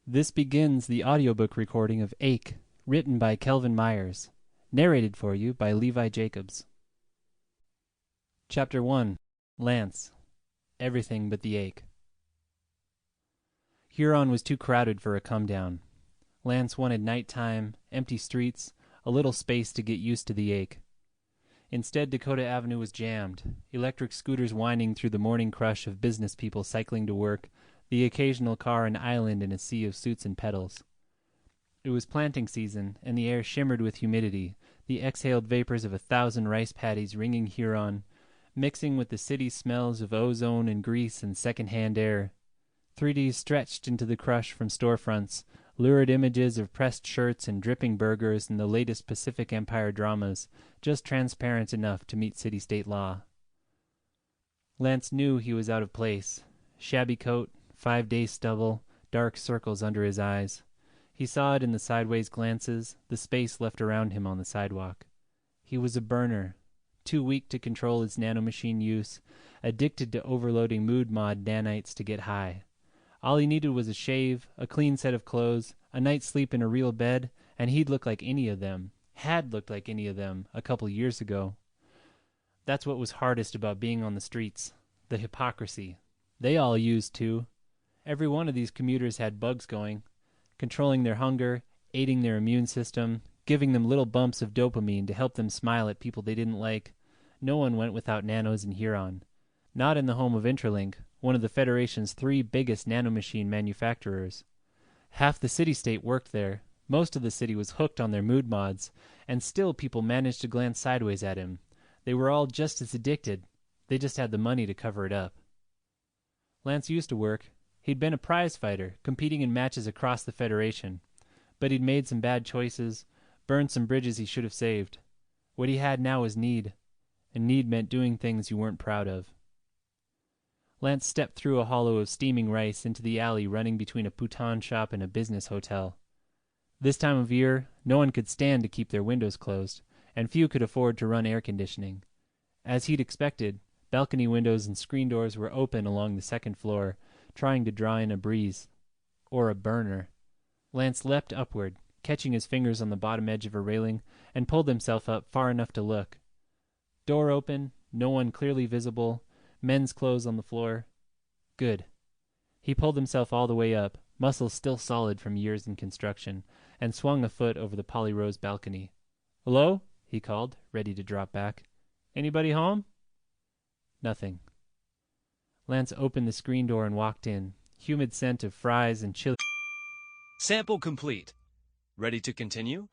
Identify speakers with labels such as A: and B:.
A: This begins the audiobook recording of Ache, written by Kelvin Myers, narrated for you by Levi Jacobs. Chapter 1. Lance. Everything but the ache. Huron was too crowded for a come-down. Lance wanted nighttime, empty streets, a little space to get used to the ache. Instead, Dakota Avenue was jammed, electric scooters whining through the morning crush of business people cycling to work, the occasional car an island in a sea of suits and pedals. It was planting season, and the air shimmered with humidity, the exhaled vapors of 1,000 rice paddies ringing Huron, mixing with the city's smells of ozone and grease and second-hand air. 3Ds stretched into the crush from storefronts, lurid images of pressed shirts and dripping burgers and the latest Pacific Empire dramas, just transparent enough to meet city-state law. Lance knew he was out of place. Shabby coat, 5-day stubble, dark circles under his eyes. He saw it in the sideways glances, the space left around him on the sidewalk. He was a burner, too weak to control his nanomachine use, addicted to overloading mood mod nanites to get high. All he needed was a shave, a clean set of clothes, a night's sleep in a real bed, and he'd look like any of them, had looked like any of them, a couple years ago. That's what was hardest about being on the streets, the hypocrisy. They all used to. Every one of these commuters had bugs going, controlling their hunger, aiding their immune system, giving them little bumps of dopamine to help them smile at people they didn't like. No one went without nanos in Huron. Not in the home of Intralink, one of the Federation's 3 biggest nanomachine manufacturers. Half the city-state worked there. Most of the city was hooked on their mood mods, and still people managed to glance sideways at him. They were all just as addicted. They just had the money to cover it up. Lance used to work. He'd been a prize fighter, competing in matches across the Federation. But he'd made some bad choices, burned some bridges he should have saved. What he had now was need, and need meant doing things you weren't proud of. Lance stepped through a hollow of steaming rice into the alley running between a futon shop and a business hotel. This time of year, no one could stand to keep their windows closed, and few could afford to run air conditioning. As he'd expected, balcony windows and screen doors were open along the second floor, trying to draw in a breeze. Or a burner. Lance leapt upward, catching his fingers on the bottom edge of a railing, and pulled himself up far enough to look. Door open, no one clearly visible, men's clothes on the floor. Good. He pulled himself all the way up, muscles still solid from years in construction, and swung a foot over the polyrose balcony. "Hello?" he called, ready to drop back. "Anybody home?" Nothing. Lance opened the screen door and walked in, humid scent of fries and chili.
B: Sample complete. Ready to continue?